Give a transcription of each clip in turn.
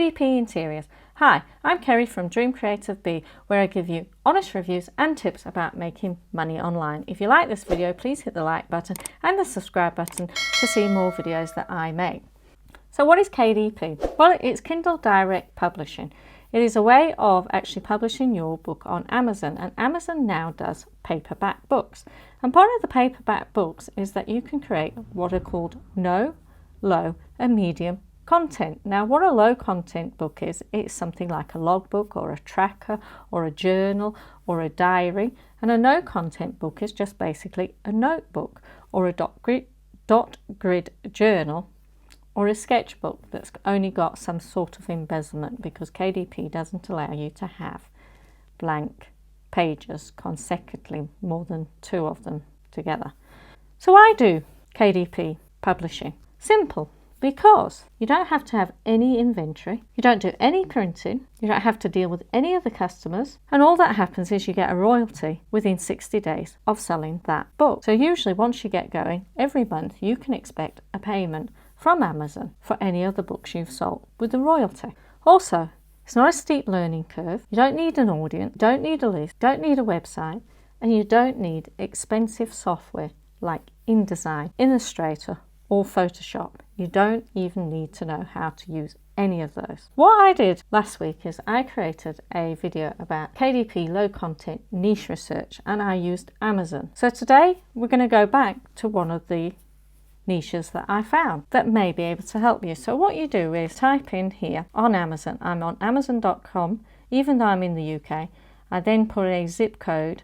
KDP Interiors. Hi, I'm Kerry from Dream Creative Bee, where I give you honest reviews and tips about making money online. If you like this video, please hit the like button and the subscribe button to see more videos that I make. So what is KDP? Well, it's Kindle Direct Publishing. It is a way of actually publishing your book on Amazon, and Amazon now does paperback books. And part of the paperback books is that you can create what are called no, low and medium content. Now, what a low content book is, it's something like a logbook or a tracker or a journal or a diary, and a no content book is just basically a notebook or a dot grid journal or a sketchbook that's only got some sort of embezzlement, because KDP doesn't allow you to have blank pages consecutively, more than two of them together. So I do KDP publishing. Simple, because you don't have to have any inventory, you don't do any printing, you don't have to deal with any of the customers, and all that happens is you get a royalty within 60 days of selling that book. So usually once you get going, every month you can expect a payment from Amazon for any other books you've sold with the royalty. Also, it's not a steep learning curve. You don't need an audience, don't need a list, don't need a website, and you don't need expensive software like InDesign, Illustrator or Photoshop. You don't even need to know how to use any of those. What I did last week is I created a video about KDP low content niche research, and I used Amazon. So today we're going to go back to one of the niches that I found that may be able to help you. So what you do is type in here on Amazon. I'm on Amazon.com, even though I'm in the UK. I then put a zip code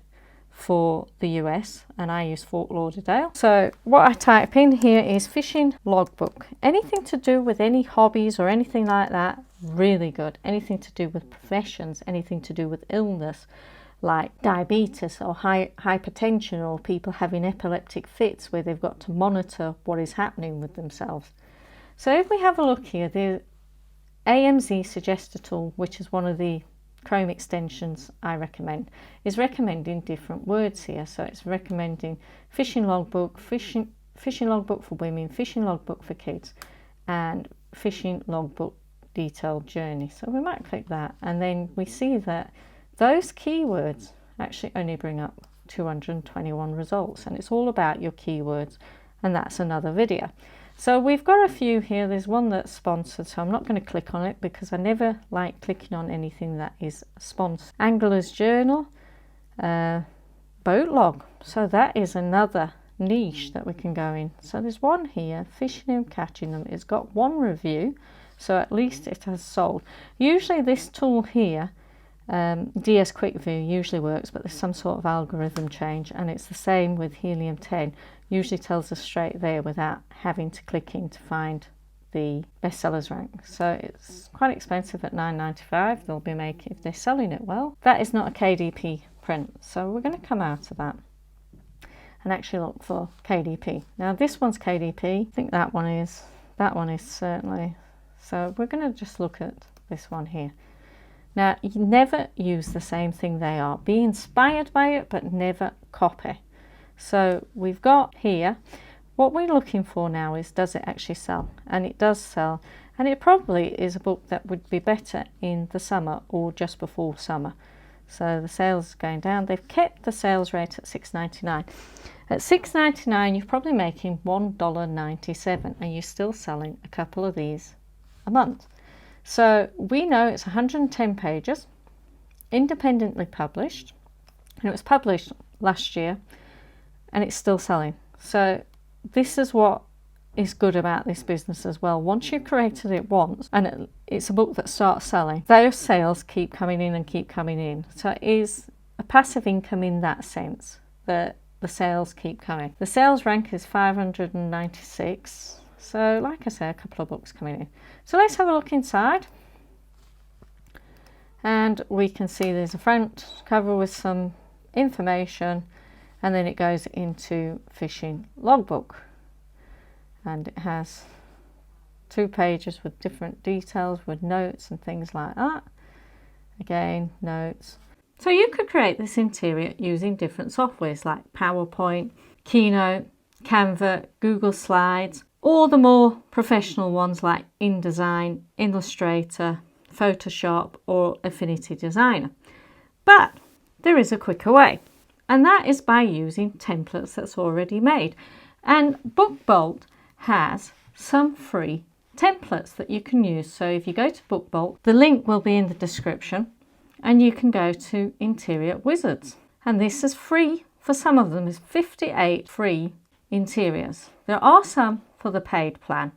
for the US, and I use Fort Lauderdale. So what I type in here is fishing logbook. Anything to do with any hobbies or anything like that, really good. Anything to do with professions, anything to do with illness, like diabetes or hypertension, or people having epileptic fits where they've got to monitor what is happening with themselves. So if we have a look here, the AMZ Suggestion tool, which is one of the Chrome extensions I recommend, is recommending different words here. So it's recommending fishing logbook, fishing logbook for women, fishing logbook for kids, and fishing logbook detailed journey. So we might click that, and then we see that those keywords actually only bring up 221 results, and it's all about your keywords, and that's another video. So we've got a few here. There's one that's sponsored, so I'm not going to click on it because I never like clicking on anything that is sponsored. Angler's Journal, boat log. So that is another niche that we can go in. So there's one here, fishing and catching them. It's got one review, so at least it has sold. Usually this tool here, DS Quick View, usually works, but there's some sort of algorithm change, and it's the same with Helium 10. Usually tells us straight there without having to click in to find the bestsellers rank. So it's quite expensive at $9.95. They'll be making, if they're selling it well. That is not a KDP print, so we're going to come out of that and actually look for KDP. Now this one's KDP. I think that one is certainly. So we're going to just look at this one here. Now, you never use the same thing they are. Be inspired by it, but never copy. So we've got here, what we're looking for now is, does it actually sell? And it does sell. And it probably is a book that would be better in the summer or just before summer. So the sales is going down. They've kept the sales rate at $6.99. At $6.99, you're probably making $1.97, and you're still selling a couple of these a month. So we know it's 110 pages, independently published, and it was published last year, and it's still selling. So this is what is good about this business as well. Once you've created it once, and it's a book that starts selling, those sales keep coming in and keep coming in. So it is a passive income in that sense, that the sales keep coming. The sales rank is 596. So like I say, a couple of books coming in. So let's have a look inside. And we can see there's a front cover with some information, and then it goes into fishing logbook. And it has 2 pages with different details with notes and things like that. Again, notes. So you could create this interior using different softwares like PowerPoint, Keynote, Canva, Google Slides, or the more professional ones like InDesign, Illustrator, Photoshop or Affinity Designer. But there is a quicker way, and that is by using templates that's already made. And Bookbolt has some free templates that you can use. So if you go to Bookbolt, the link will be in the description, and you can go to Interior Wizards. And this is free for some of them. Is 58 free interiors. There are some for the paid plan.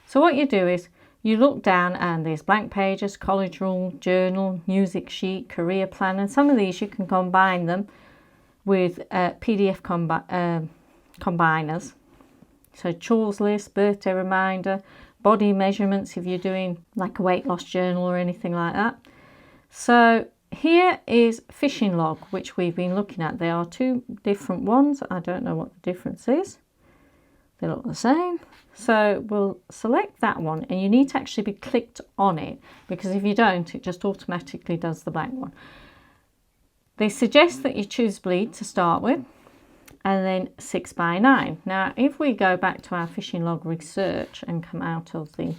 So what you do is you look down and there's blank pages, college rule, journal, music sheet, career plan, and some of these you can combine them with PDF combiners. So chores list, birthday reminder, body measurements if you're doing like a weight loss journal or anything like that. So here is fishing log, which we've been looking at. There are two different ones. I don't know what the difference is. They look the same. So we'll select that one, and you need to actually be clicked on it, because if you don't, it just automatically does the blank one. They suggest that you choose bleed to start with, and then 6x9. Now, if we go back to our fishing log research and come out of the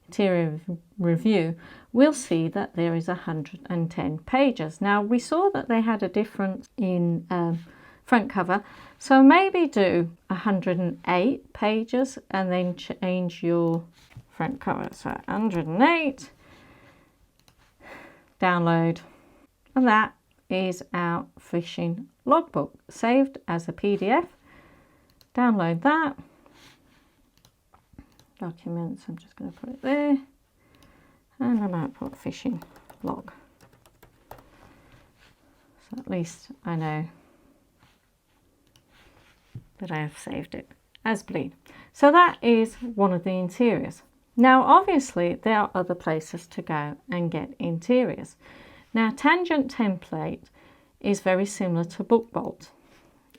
interior review, we'll see that there is 110 pages. Now, we saw that they had a difference in front cover, so maybe do 108 pages and then change your front cover. So 108, download, and that is our fishing logbook saved as a PDF. Download that. Documents, I'm just going to put it there, and I might put fishing log, so at least I know that I have saved it as bleed. So that is one of the interiors. Now obviously there are other places to go and get interiors. Now Tangent Template is very similar to Bookbolt,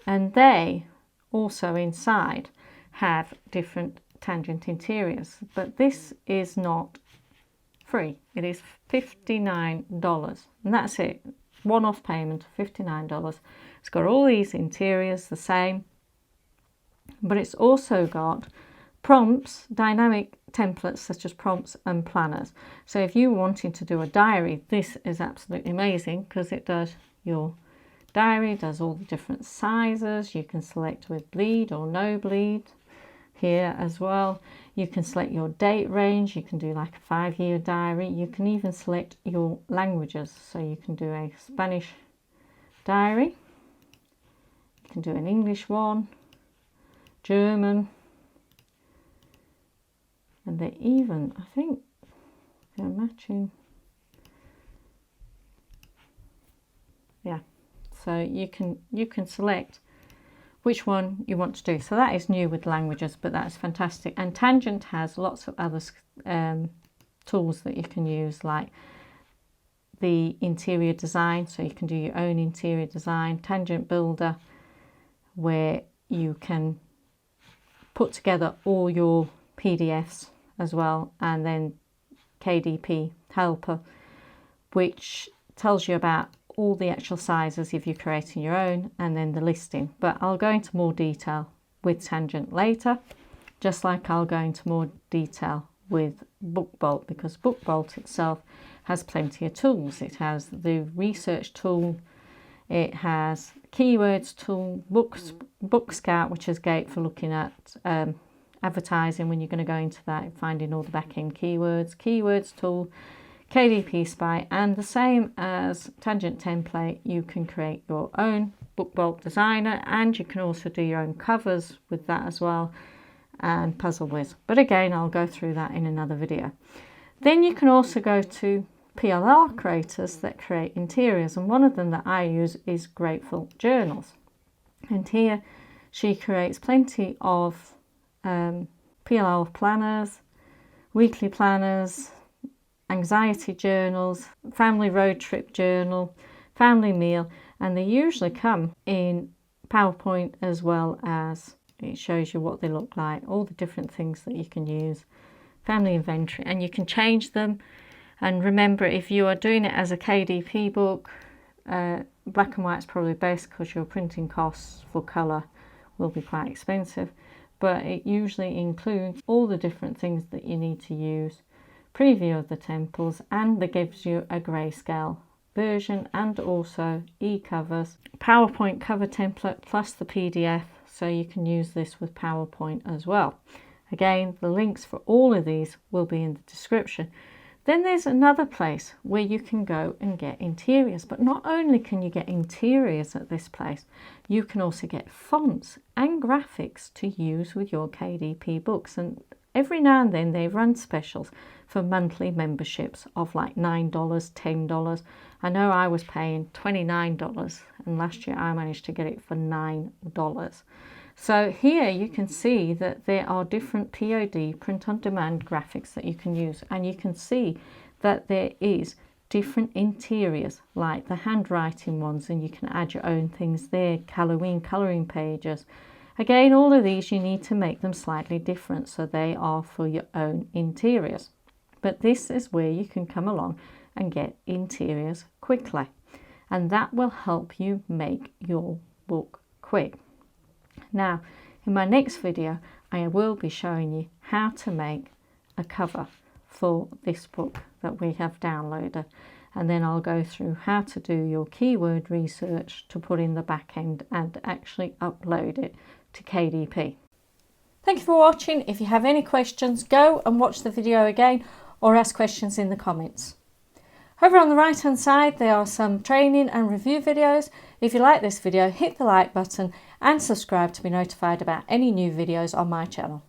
and they also inside have different Tangent interiors, but this is not free. It is $59, and that's it. One-off payment of $59. It's got all these interiors the same, but it's also got prompts, dynamic templates such as prompts and planners. So if you're wanting to do a diary, this is absolutely amazing, because it does your diary, does all the different sizes. You can select with bleed or no bleed here as well. You can select your date range. You can do like a 5-year diary. You can even select your languages. So you can do a Spanish diary. You can do an English one, German, and they even, I think they're matching. Yeah, so you can select which one you want to do. So that is new with languages, but that's fantastic. And Tangent has lots of other tools that you can use, like the interior design, so you can do your own interior design, Tangent Builder, where you can put together all your PDFs as well, and then KDP Helper, which tells you about all the actual sizes if you're creating your own, and then the listing. But I'll go into more detail with Tangent later, just like I'll go into more detail with Bookbolt, because Bookbolt itself has plenty of tools. It has the research tool, it has keywords tool, Book Scout, which is great for looking at advertising when you're going to go into that, finding all the back-end keywords tool, KDP Spy, and the same as Tangent Template, you can create your own Bookbolt designer, and you can also do your own covers with that as well, and Puzzle Whiz. But again, I'll go through that in another video. Then you can also go to PLR creators that create interiors, and one of them that I use is Createful Journals. And here she creates plenty of PLR planners, weekly planners, anxiety journals, family road trip journal, family meal, and they usually come in PowerPoint, as well as it shows you what they look like, all the different things that you can use, family inventory, and you can change them. And remember, if you are doing it as a KDP book, black and white is probably best, because your printing costs for colour will be quite expensive, but it usually includes all the different things that you need to use preview of the temples, and that gives you a grayscale version and also e-covers, PowerPoint cover template plus the PDF, so you can use this with PowerPoint as well. Again, the links for all of these will be in the description. Then there's another place where you can go and get interiors, but not only can you get interiors at this place, you can also get fonts and graphics to use with your KDP books. And every now and then they run specials for monthly memberships of like $9, $10. I know I was paying $29 and last year I managed to get it for $9. So here you can see that there are different POD, print on demand graphics that you can use, and you can see that there is different interiors like the handwriting ones, and you can add your own things there, Halloween colouring pages. Again, all of these you need to make them slightly different so they are for your own interiors. But this is where you can come along and get interiors quickly, and that will help you make your book quick. Now, in my next video, I will be showing you how to make a cover for this book that we have downloaded, and then I'll go through how to do your keyword research to put in the back end and actually upload it to KDP. Thank you for watching. If you have any questions, go and watch the video again or ask questions in the comments. Over on the right hand side there are some training and review videos. If you like this video, hit the like button and subscribe to be notified about any new videos on my channel.